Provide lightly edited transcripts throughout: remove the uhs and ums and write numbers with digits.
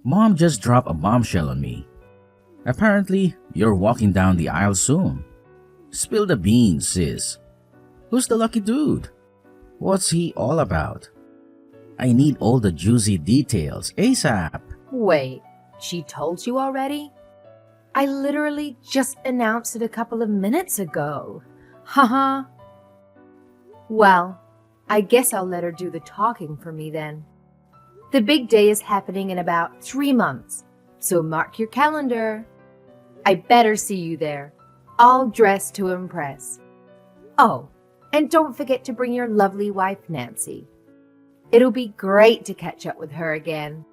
Mom just dropped a bombshell on me. Apparently, you're walking down the aisle soon. Spill the beans, sis. Who's the lucky dude? What's he all about? I need all the juicy details ASAP. Wait, she told you already? I literally just announced it a couple of minutes ago. Haha. Well, I guess I'll let her do the talking for me then. The big day is happening in about 3 months, so mark your calendar. I better see you there, all dressed to impress. Oh, and don't forget to bring your lovely wife, Nancy. It'll be great to catch up with her again.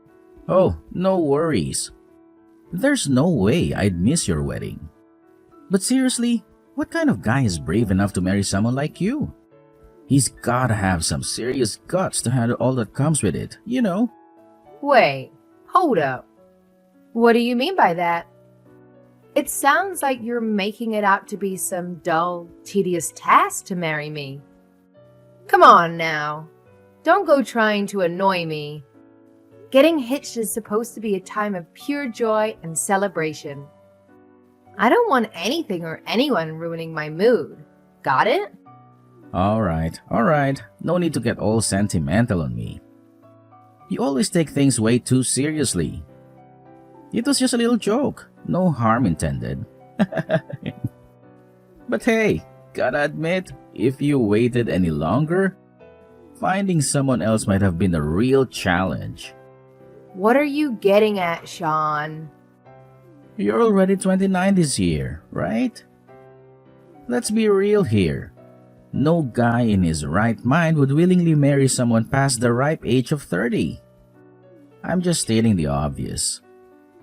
Oh, no worries. There's no way I'd miss your wedding. But seriously, what kind of guy is brave enough to marry someone like you? He's gotta have some serious guts to handle all that comes with it, you know? Wait, hold up. What do you mean by that? It sounds like you're making it out to be some dull, tedious task to marry me. Come on now. Don't go trying to annoy me. Getting hitched is supposed to be a time of pure joy and celebration. I don't want anything or anyone ruining my mood. Got it? Alright. No need to get all sentimental on me. You always take things way too seriously. It was just a little joke. No harm intended. But hey, gotta admit, if you waited any longer, finding someone else might have been a real challenge. What are you getting at, Sean? You're already 29 this year, right? Let's be real here. No guy in his right mind would willingly marry someone past the ripe age of 30. I'm just stating the obvious.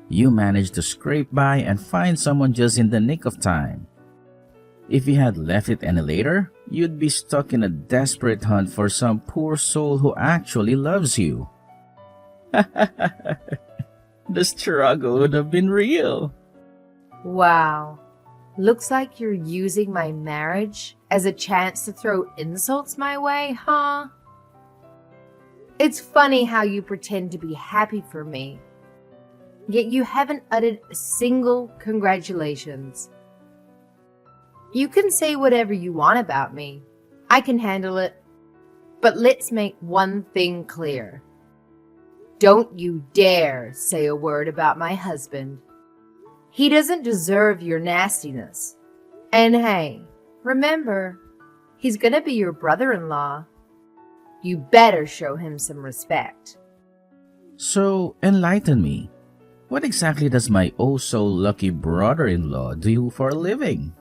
You managed to scrape by and find someone just in the nick of time. If you had left it any later, you'd be stuck in a desperate hunt for some poor soul who actually loves you. The struggle would have been real. Wow. Looks like you're using my marriage as a chance to throw insults my way, huh? It's funny how you pretend to be happy for me, yet you haven't uttered a single congratulations. You can say whatever you want about me. I can handle it. But let's make one thing clear. Don't you dare say a word about my husband. He doesn't deserve your nastiness. And hey, remember, he's gonna be your brother-in-law. You better show him some respect. So, enlighten me. What exactly does my oh-so-lucky brother-in-law do for a living?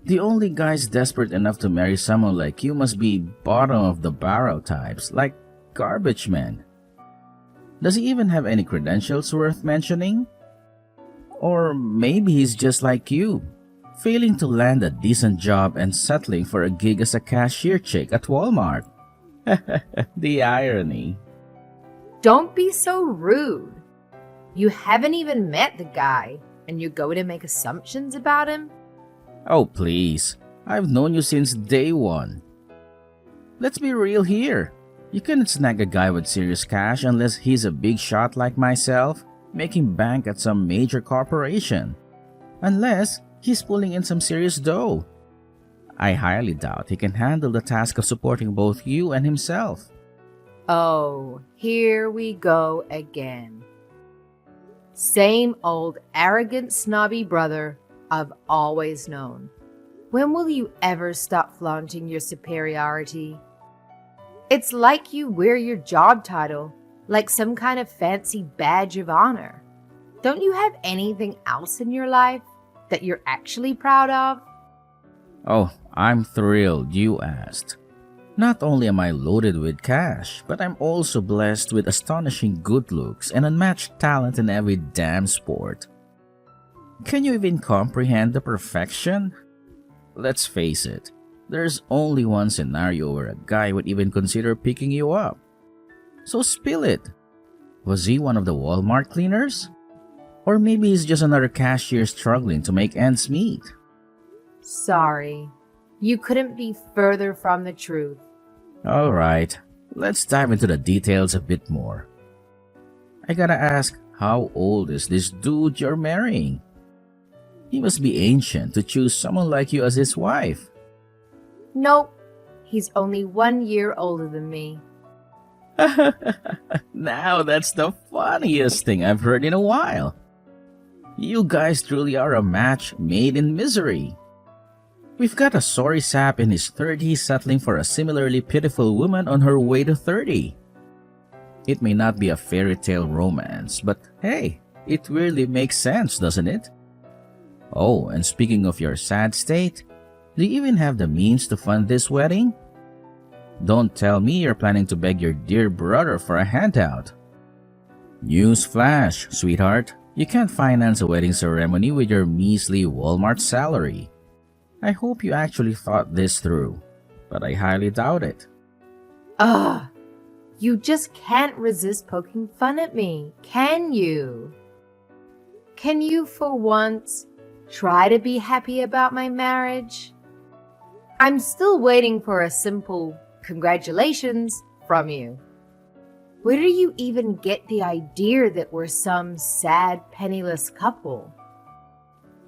The only guys desperate enough to marry someone like you must be bottom-of-the-barrel types, like garbage men. Does he even have any credentials worth mentioning? Or maybe he's just like you, failing to land a decent job and settling for a gig as a cashier chick at Walmart. The irony. Don't be so rude. You haven't even met the guy, and you're going to make assumptions about him? Oh, please. I've known you since day one. Let's be real here. You couldn't snag a guy with serious cash unless he's a big shot like myself, making bank at some major corporation. Unless he's pulling in some serious dough. I highly doubt he can handle the task of supporting both you and himself. Oh, here we go again. Same old arrogant, snobby brother I've always known. When will you ever stop flaunting your superiority? It's like you wear your job title like some kind of fancy badge of honor. Don't you have anything else in your life that you're actually proud of? Oh, I'm thrilled you asked. Not only am I loaded with cash, but I'm also blessed with astonishing good looks and unmatched talent in every damn sport. Can you even comprehend the perfection? Let's face it, there's only one scenario where a guy would even consider picking you up. So spill it. Was he one of the Walmart cleaners? Or maybe he's just another cashier struggling to make ends meet. Sorry, you couldn't be further from the truth. Alright, let's dive into the details a bit more. I gotta ask, how old is this dude you're marrying? He must be ancient to choose someone like you as his wife. Nope, he's only 1 year older than me. Now that's the funniest thing I've heard in a while. You guys truly are a match made in misery. We've got a sorry sap in his 30s settling for a similarly pitiful woman on her way to 30. It may not be a fairy tale romance, but hey, it really makes sense, doesn't it? Oh, and speaking of your sad state, do you even have the means to fund this wedding? Don't tell me you're planning to beg your dear brother for a handout. Newsflash, sweetheart. You can't finance a wedding ceremony with your measly Walmart salary. I hope you actually thought this through, but I highly doubt it. Ugh, you just can't resist poking fun at me, can you? Can you, for once, try to be happy about my marriage? I'm still waiting for a simple congratulations from you. Where do you even get the idea that we're some sad, penniless couple?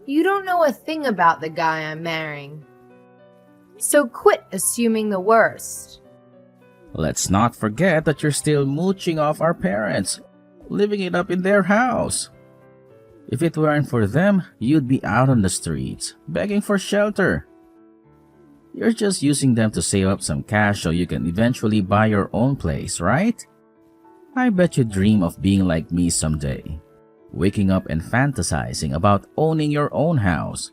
You don't know a thing about the guy I'm marrying. So quit assuming the worst. Let's not forget that you're still mooching off our parents, living it up in their house. If it weren't for them, you'd be out on the streets, begging for shelter. You're just using them to save up some cash so you can eventually buy your own place, right? I bet you dream of being like me someday, waking up and fantasizing about owning your own house.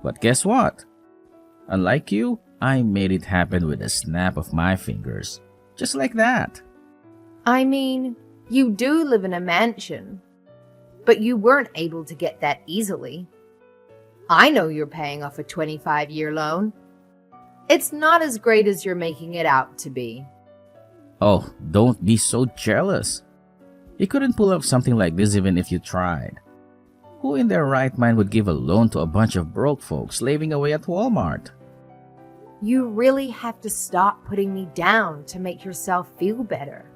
But guess what? Unlike you, I made it happen with a snap of my fingers. Just like that. I mean, you do live in a mansion, but you weren't able to get that easily. I know you're paying off a 25-year loan. It's not as great as you're making it out to be. Oh, don't be so jealous. You couldn't pull off something like this even if you tried. Who in their right mind would give a loan to a bunch of broke folks slaving away at Walmart? You really have to stop putting me down to make yourself feel better.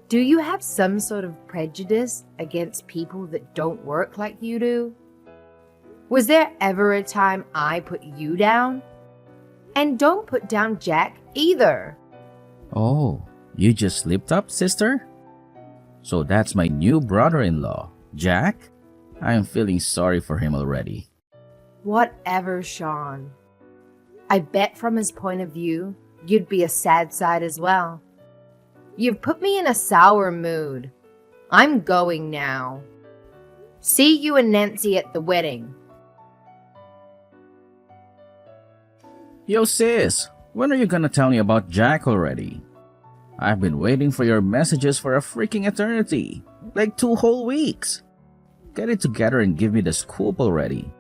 Do you have some sort of prejudice against people that don't work like you do? Was there ever a time I put you down? And don't put down Jack either. Oh, you just slipped up, sister? So that's my new brother-in-law, Jack? I am feeling sorry for him already. Whatever, Sean. I bet from his point of view, you'd be a sad sight as well. You've put me in a sour mood. I'm going now. See you and Nancy at the wedding. Yo sis, when are you gonna tell me about Jack already? I've been waiting for your messages for a freaking eternity. Like 2 whole weeks. Get it together and give me the scoop already.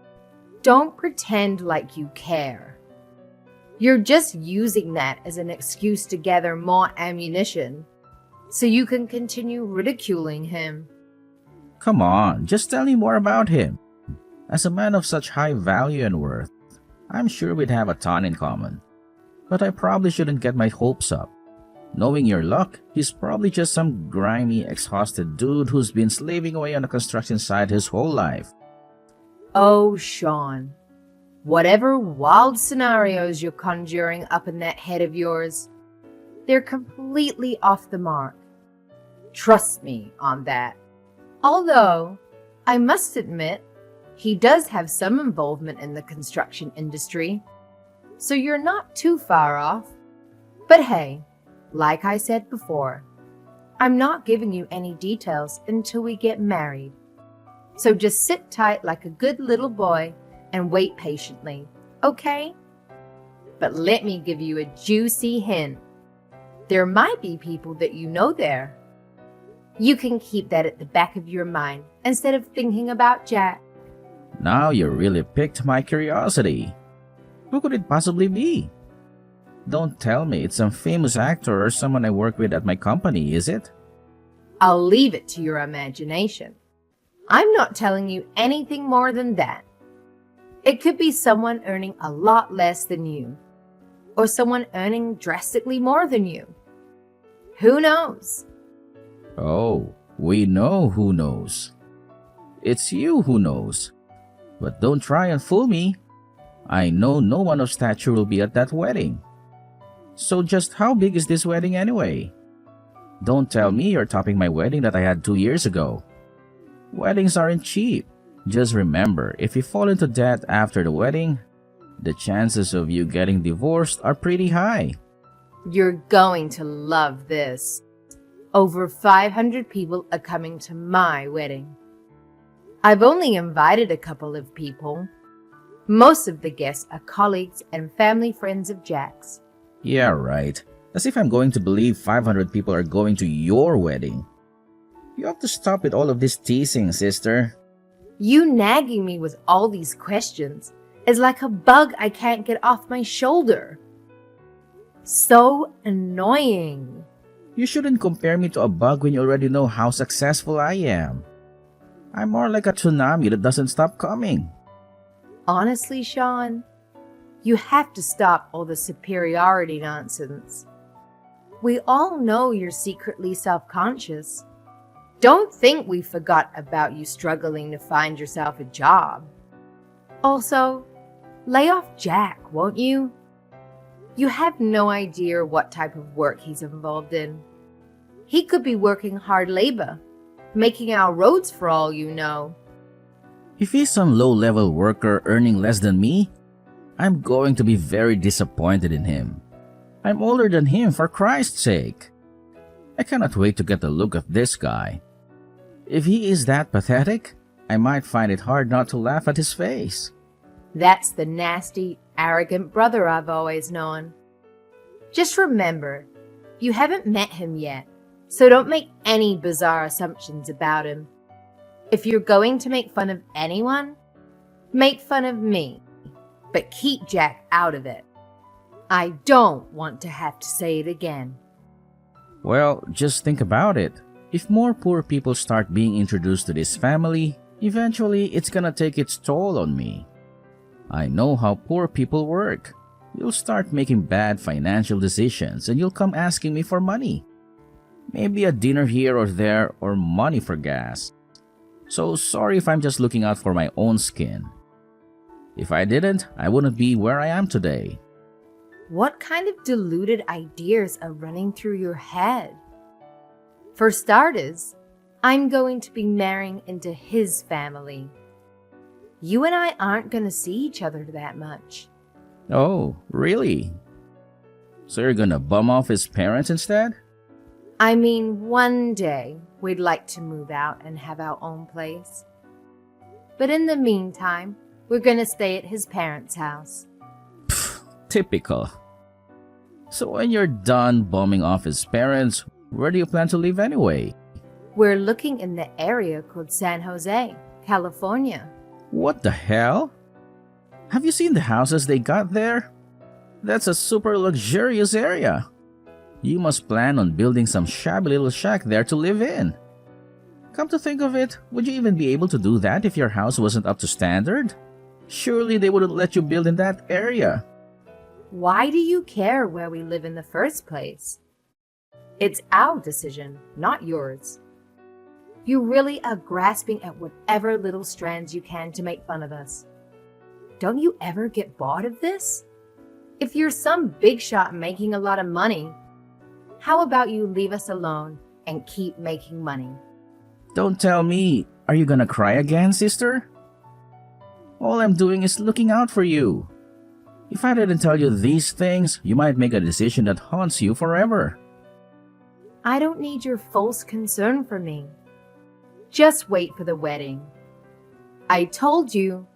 Don't pretend like you care. You're just using that as an excuse to gather more ammunition so you can continue ridiculing him. Come on, just tell me more about him. As a man of such high value and worth, I'm sure we'd have a ton in common. But I probably shouldn't get my hopes up. Knowing your luck, he's probably just some grimy, exhausted dude who's been slaving away on a construction site his whole life. Oh, Sean. Whatever wild scenarios you're conjuring up in that head of yours, they're completely off the mark. Trust me on that. Although, I must admit, he does have some involvement in the construction industry, so you're not too far off. But hey, like I said before, I'm not giving you any details until we get married. So just sit tight like a good little boy and wait patiently, okay? But let me give you a juicy hint. There might be people that you know there. You can keep that at the back of your mind instead of thinking about Jack. Now you really piqued my curiosity. Who could it possibly be? Don't tell me it's some famous actor or someone I work with at my company, is it? I'll leave it to your imagination. I'm not telling you anything more than that. It could be someone earning a lot less than you, or someone earning drastically more than you. Who knows? Oh, We know who knows. It's you who knows. But don't try and fool me. I know no one of stature will be at that wedding. So just how big is this wedding anyway? Don't tell me you're topping my wedding that I had 2 years ago. Weddings aren't cheap. Just remember, if you fall into debt after the wedding, the chances of you getting divorced are pretty high. You're going to love this. Over 500 people are coming to my wedding. I've only invited a couple of people. Most of the guests are colleagues and family friends of Jack's. Yeah, right. As if I'm going to believe 500 people are going to your wedding. You have to stop with all of this teasing, sister. You nagging me with all these questions is like a bug I can't get off my shoulder. So annoying. You shouldn't compare me to a bug when you already know how successful I am. I'm more like a tsunami that doesn't stop coming. Honestly, Sean, you have to stop all the superiority nonsense. We all know you're secretly self-conscious. Don't think we forgot about you struggling to find yourself a job. Also, lay off Jack, won't you? You have no idea what type of work he's involved in. He could be working hard labor, making our roads for all you know. If he's some low-level worker earning less than me, I'm going to be very disappointed in him. I'm older than him, for Christ's sake. I cannot wait to get a look at this guy. If he is that pathetic, I might find it hard not to laugh at his face. That's the nasty, arrogant brother I've always known. Just remember, you haven't met him yet, so don't make any bizarre assumptions about him. If you're going to make fun of anyone, make fun of me, but keep Jack out of it. I don't want to have to say it again. Well, just think about it. If more poor people start being introduced to this family, eventually it's gonna take its toll on me. I know how poor people work. You'll start making bad financial decisions and you'll come asking me for money. Maybe a dinner here or there or money for gas. So sorry if I'm just looking out for my own skin. If I didn't, I wouldn't be where I am today. What kind of deluded ideas are running through your head? For starters, I'm going to be marrying into his family. You and I aren't going to see each other that much. Oh, really? So you're gonna bum off his parents instead? I mean, one day we'd like to move out and have our own place. But in the meantime, we're going to stay at his parents' house. Typical. So when you're done bumming off his parents, where do you plan to live anyway? We're looking in the area called San Jose, California. What the hell? Have you seen the houses they got there? That's a super luxurious area. You must plan on building some shabby little shack there to live in. Come to think of it, would you even be able to do that if your house wasn't up to standard? Surely they wouldn't let you build in that area. Why do you care where we live in the first place? It's our decision, not yours. You really are grasping at whatever little strands you can to make fun of us. Don't you ever get bored of this? If you're some big shot making a lot of money, how about you leave us alone and keep making money? Don't tell me, are you gonna cry again, sister? All I'm doing is looking out for you. If I didn't tell you these things, you might make a decision that haunts you forever. I don't need your false concern for me. Just wait for the wedding. I told you,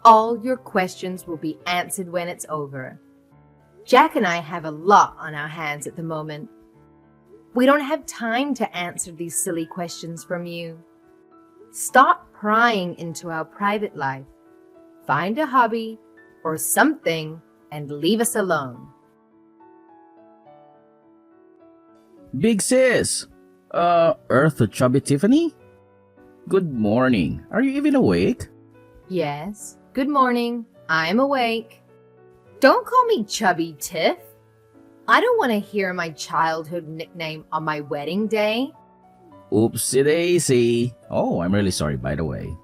all your questions will be answered when it's over. Jack and I have a lot on our hands at the moment. We don't have time to answer these silly questions from you. Stop prying into our private life. Find a hobby or something and leave us alone. Big sis! Earth to Chubby Tiffany? Good morning. Are you even awake? Yes, good morning. I'm awake. Don't call me Chubby Tiff. I don't want to hear my childhood nickname on my wedding day. Oopsie daisy. Oh, I'm really sorry, by the way.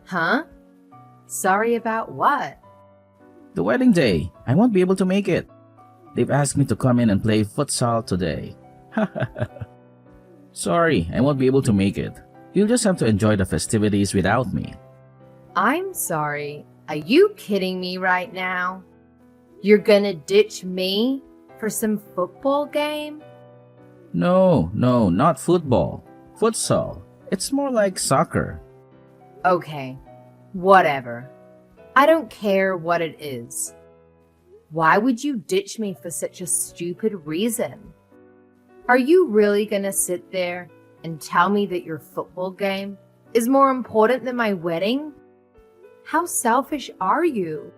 Huh? Sorry about what? The wedding day. I won't be able to make it. They've asked me to come in and play futsal today. Sorry, I won't be able to make it. You'll just have to enjoy the festivities without me. I'm sorry. Are you kidding me right now? You're gonna ditch me for some football game? No, not football. Futsal. It's more like soccer. Okay, whatever. I don't care what it is. Why would you ditch me for such a stupid reason? Are you really gonna sit there and tell me that your football game is more important than my wedding? How selfish are you?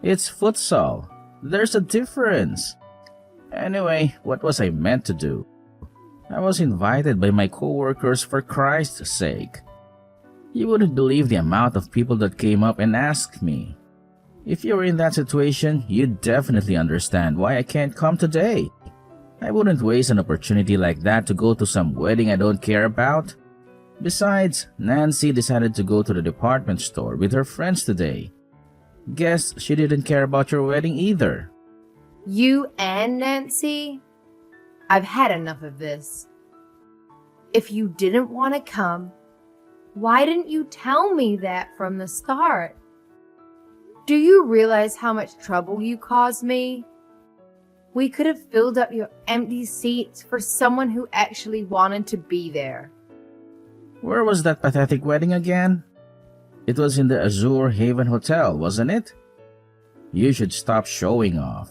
It's futsal. There's a difference. Anyway, what was I meant to do? I was invited by my coworkers for Christ's sake. You wouldn't believe the amount of people that came up and asked me. If you were in that situation, you'd definitely understand why I can't come today. I wouldn't waste an opportunity like that to go to some wedding I don't care about. Besides, Nancy decided to go to the department store with her friends today. Guess she didn't care about your wedding either. You and Nancy? I've had enough of this. If you didn't want to come, why didn't you tell me that from the start? Do you realize how much trouble you caused me? We could have filled up your empty seats for someone who actually wanted to be there. Where was that pathetic wedding again? It was in the Azure Haven Hotel, wasn't it? You should stop showing off.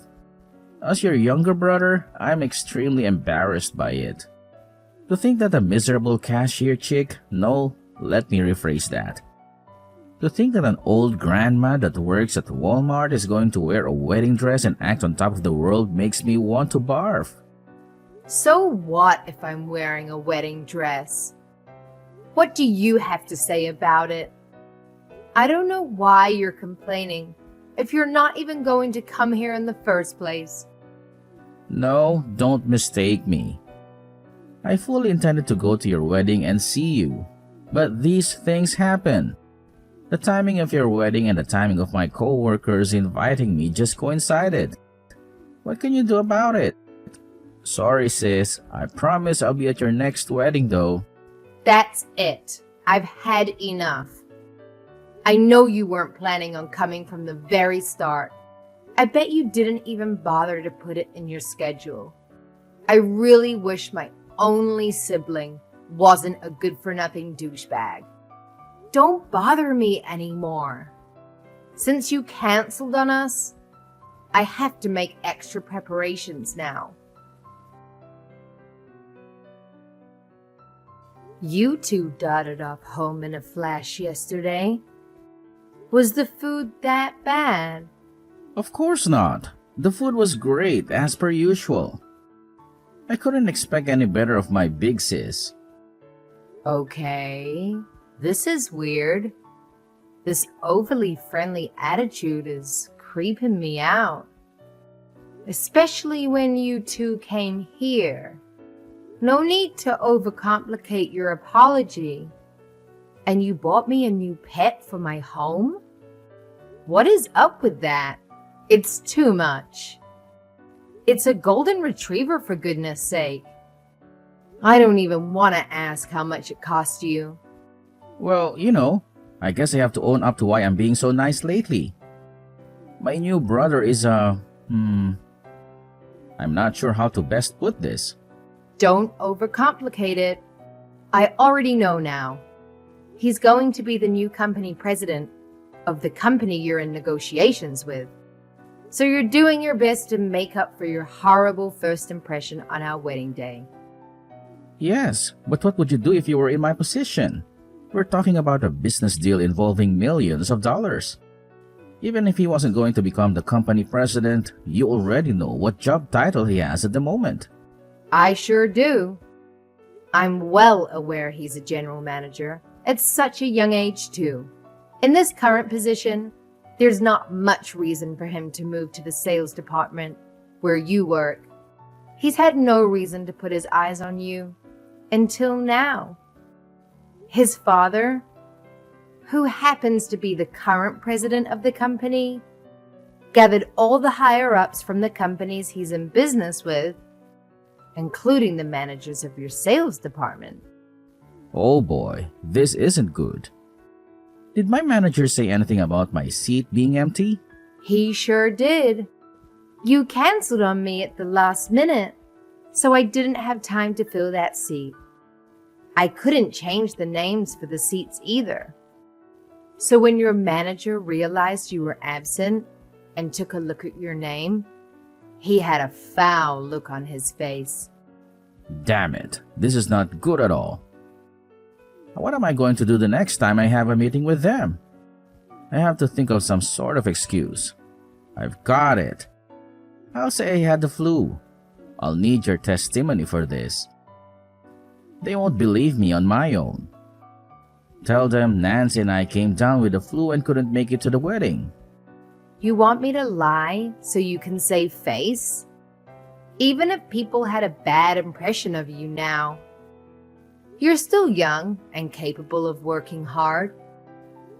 As your younger brother, I'm extremely embarrassed by it. To think that a miserable cashier chick, no, let me rephrase that. To think that an old grandma that works at Walmart is going to wear a wedding dress and act on top of the world makes me want to barf. So what if I'm wearing a wedding dress? What do you have to say about it? I don't know why you're complaining if you're not even going to come here in the first place. No, don't mistake me. I fully intended to go to your wedding and see you, but these things happen. The timing of your wedding and the timing of my co-workers inviting me just coincided. What can you do about it? Sorry, sis. I promise I'll be at your next wedding though. That's it. I've had enough. I know you weren't planning on coming from the very start. I bet you didn't even bother to put it in your schedule. I really wish my only sibling wasn't a good-for-nothing douchebag. Don't bother me anymore. Since you canceled on us, I have to make extra preparations now. You two darted off home in a flash yesterday. Was the food that bad? Of course not. The food was great, as per usual. I couldn't expect any better of my big sis. Okay, this is weird. This overly friendly attitude is creeping me out. Especially when you two came here. No need to overcomplicate your apology. And you bought me a new pet for my home? What is up with that? It's too much. It's a golden retriever, for goodness sake. I don't even want to ask how much it cost you. Well, I guess I have to own up to why I'm being so nice lately. My new brother is I'm not sure how to best put this. Don't overcomplicate it. I already know now. He's going to be the new company president of the company you're in negotiations with. So you're doing your best to make up for your horrible first impression on our wedding day. Yes, but what would you do if you were in my position? We're talking about a business deal involving millions of dollars. Even if he wasn't going to become the company president, you already know what job title he has at the moment. I sure do. I'm well aware he's a general manager at such a young age, too. In this current position, there's not much reason for him to move to the sales department where you work. He's had no reason to put his eyes on you. until now. His father, who happens to be the current president of the company, gathered all the higher-ups from the companies he's in business with, including the managers of your sales department. Oh boy, this isn't good. Did my manager say anything about my seat being empty? He sure did. You canceled on me at the last minute, so I didn't have time to fill that seat. I couldn't change the names for the seats either. So when your manager realized you were absent and took a look at your name, he had a foul look on his face. Damn it, this is not good at all. What am I going to do the next time I have a meeting with them? I have to think of some sort of excuse. I've got it. I'll say I had the flu. I'll need your testimony for this. They won't believe me on my own. Tell them Nancy and I came down with the flu and couldn't make it to the wedding. You want me to lie so you can save face? Even if people had a bad impression of you now, you're still young and capable of working hard.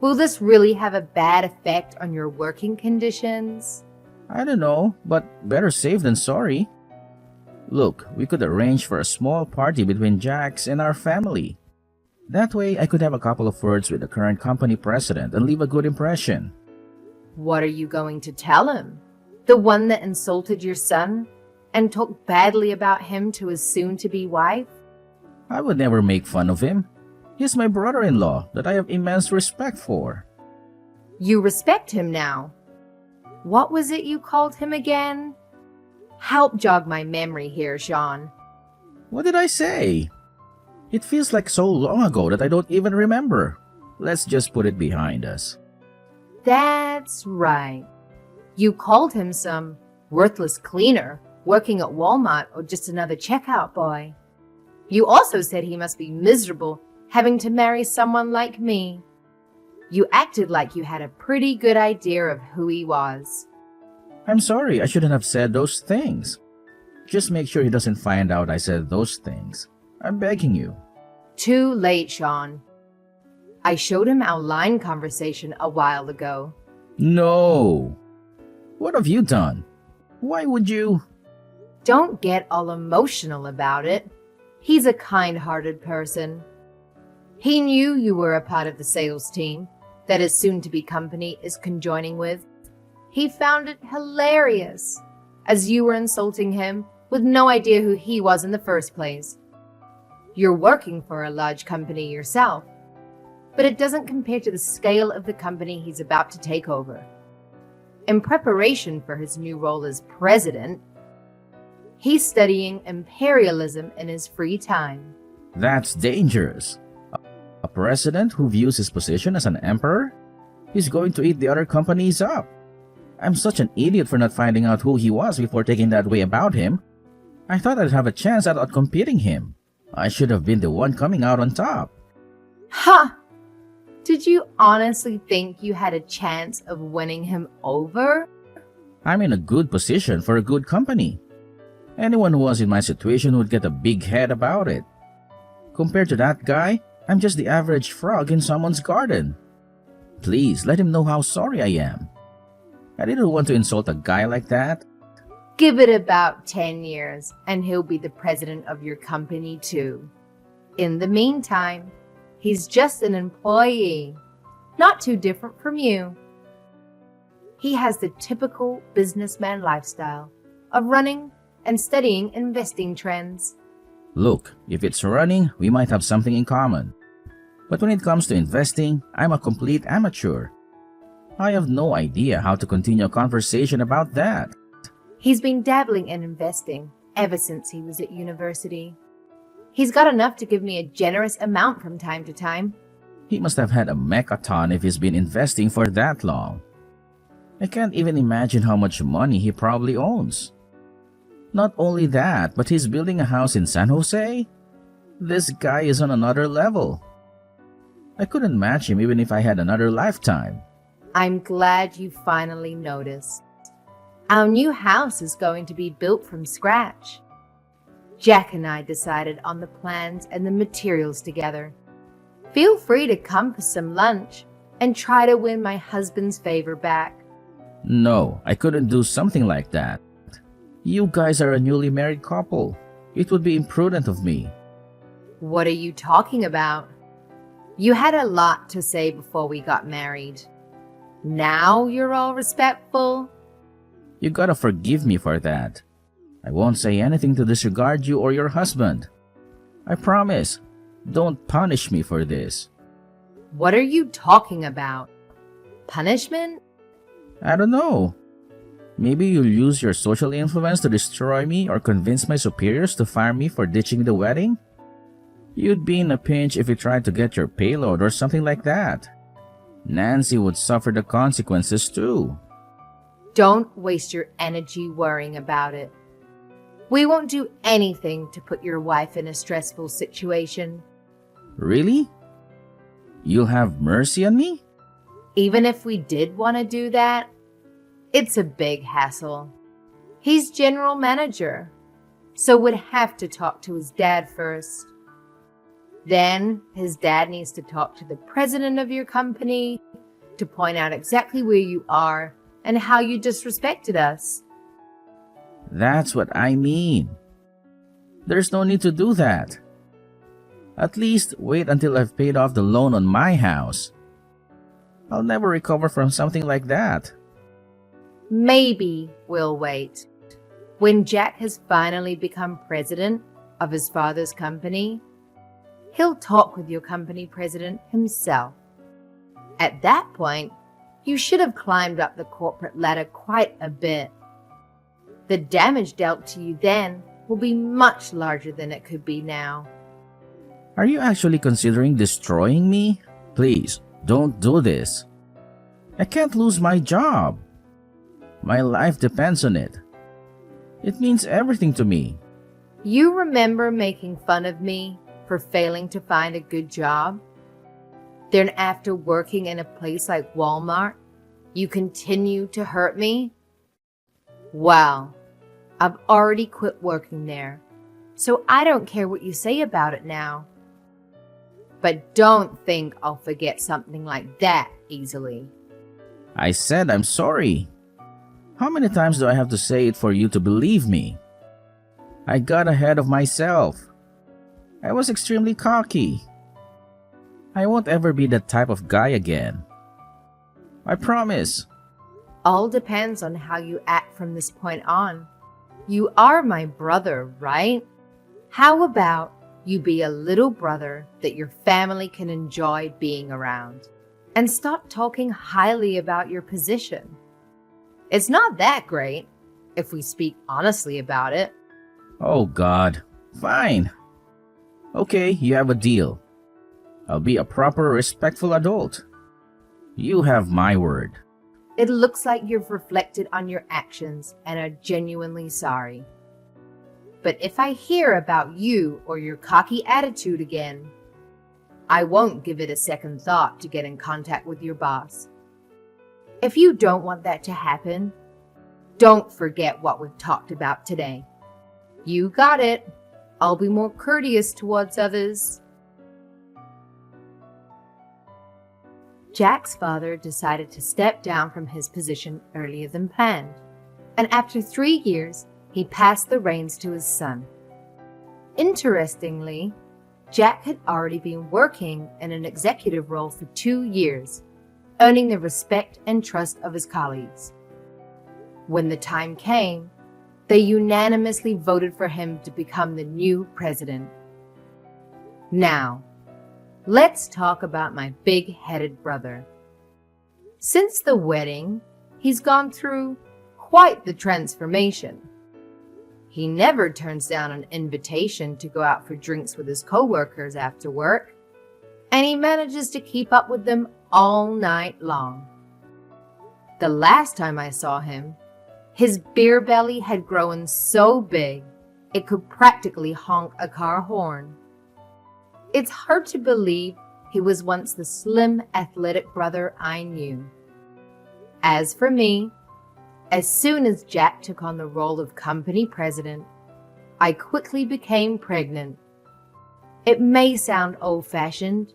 Will this really have a bad effect on your working conditions? I don't know, but better safe than sorry. Look, we could arrange for a small party between Jax and our family. That way, I could have a couple of words with the current company president and leave a good impression. What are you going to tell him? The one that insulted your son and talked badly about him to his soon-to-be wife? I would never make fun of him. He's my brother-in-law that I have immense respect for. You respect him now. What was it you called him again? Help jog my memory here, Sean. What did I say? It feels like so long ago that I don't even remember. Let's just put it behind us. That's right. You called him some worthless cleaner working at Walmart or just another checkout boy. You also said he must be miserable having to marry someone like me. You acted like you had a pretty good idea of who he was. I'm sorry, I shouldn't have said those things. Just make sure he doesn't find out I said those things. I'm begging you. Too late, Sean. I showed him our line conversation a while ago. No! What have you done? Why would you? Don't get all emotional about it. He's a kind-hearted person. He knew you were a part of the sales team that his soon-to-be company is conjoining with. He found it hilarious, as you were insulting him with no idea who he was in the first place. You're working for a large company yourself, but it doesn't compare to the scale of the company he's about to take over. In preparation for his new role as president, he's studying imperialism in his free time. That's dangerous. A president who views his position as an emperor? He's going to eat the other companies up. I'm such an idiot for not finding out who he was before taking that way about him. I thought I'd have a chance at outcompeting him. I should have been the one coming out on top. Ha! Did you honestly think you had a chance of winning him over? I'm in a good position for a good company. Anyone who was in my situation would get a big head about it. Compared to that guy, I'm just the average frog in someone's garden. Please let him know how sorry I am. I didn't want to insult a guy like that. Give it about 10 years and he'll be the president of your company too. In the meantime, he's just an employee, not too different from you. He has the typical businessman lifestyle of running and studying investing trends. Look, if it's running, we might have something in common. But when it comes to investing, I'm a complete amateur. I have no idea how to continue a conversation about that. He's been dabbling in investing ever since he was at university. He's got enough to give me a generous amount from time to time. He must have had a mechaton if he's been investing for that long. I can't even imagine how much money he probably owns. Not only that, but he's building a house in San Jose? This guy is on another level. I couldn't match him even if I had another lifetime. I'm glad you finally noticed. Our new house is going to be built from scratch. Jack and I decided on the plans and the materials together. Feel free to come for some lunch and try to win my husband's favor back. No, I couldn't do something like that. You guys are a newly married couple. It would be imprudent of me. What are you talking about? You had a lot to say before we got married. Now you're all respectful? You gotta forgive me for that. I won't say anything to disregard you or your husband. I promise. Don't punish me for this. What are you talking about? Punishment? I don't know. Maybe you'll use your social influence to destroy me or convince my superiors to fire me for ditching the wedding? You'd be in a pinch if you tried to get your payload or something like that. Nancy would suffer the consequences too. Don't waste your energy worrying about it. We won't do anything to put your wife in a stressful situation. Really? You'll have mercy on me? Even if we did want to do that, it's a big hassle. He's general manager, so would have to talk to his dad first. Then his dad needs to talk to the president of your company to point out exactly where you are and how you disrespected us. That's what I mean. There's no need to do that. At least wait until I've paid off the loan on my house. I'll never recover from something like that. Maybe we'll wait. When Jack has finally become president of his father's company, he'll talk with your company president himself. At that point, you should have climbed up the corporate ladder quite a bit. The damage dealt to you then will be much larger than it could be now. Are you actually considering destroying me? Please, don't do this. I can't lose my job. My life depends on it. It means everything to me. You remember making fun of me for failing to find a good job? Then after working in a place like Walmart, you continue to hurt me? Well, I've already quit working there, so I don't care what you say about it now. But don't think I'll forget something like that easily. I said I'm sorry. How many times do I have to say it for you to believe me? I got ahead of myself. I was extremely cocky. I won't ever be that type of guy again. I promise. All depends on how you act from this point on. You are my brother, right? How about you be a little brother that your family can enjoy being around and stop talking highly about your position? It's not that great, if we speak honestly about it. Oh God. Fine. Okay, you have a deal. I'll be a proper, respectful adult. You have my word. It looks like you've reflected on your actions and are genuinely sorry. But if I hear about you or your cocky attitude again, I won't give it a second thought to get in contact with your boss. If you don't want that to happen, don't forget what we've talked about today. You got it. I'll be more courteous towards others. Jack's father decided to step down from his position earlier than planned, and after 3 years, he passed the reins to his son. Interestingly, Jack had already been working in an executive role for 2 years, earning the respect and trust of his colleagues. When the time came, they unanimously voted for him to become the new president. Now, let's talk about my big-headed brother. Since the wedding, he's gone through quite the transformation. He never turns down an invitation to go out for drinks with his coworkers after work, and he manages to keep up with them all night long. The last time I saw him, his beer belly had grown so big it could practically honk a car horn. It's hard to believe he was once the slim, athletic brother I knew. As for me, as soon as Jack took on the role of company president, I quickly became pregnant. It may sound old-fashioned,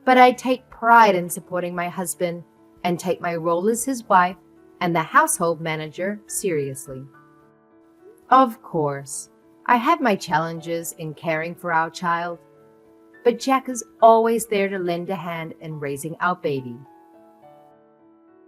but I take pride in supporting my husband and take my role as his wife and the household manager seriously. Of course, I have my challenges in caring for our child, but Jack is always there to lend a hand in raising our baby.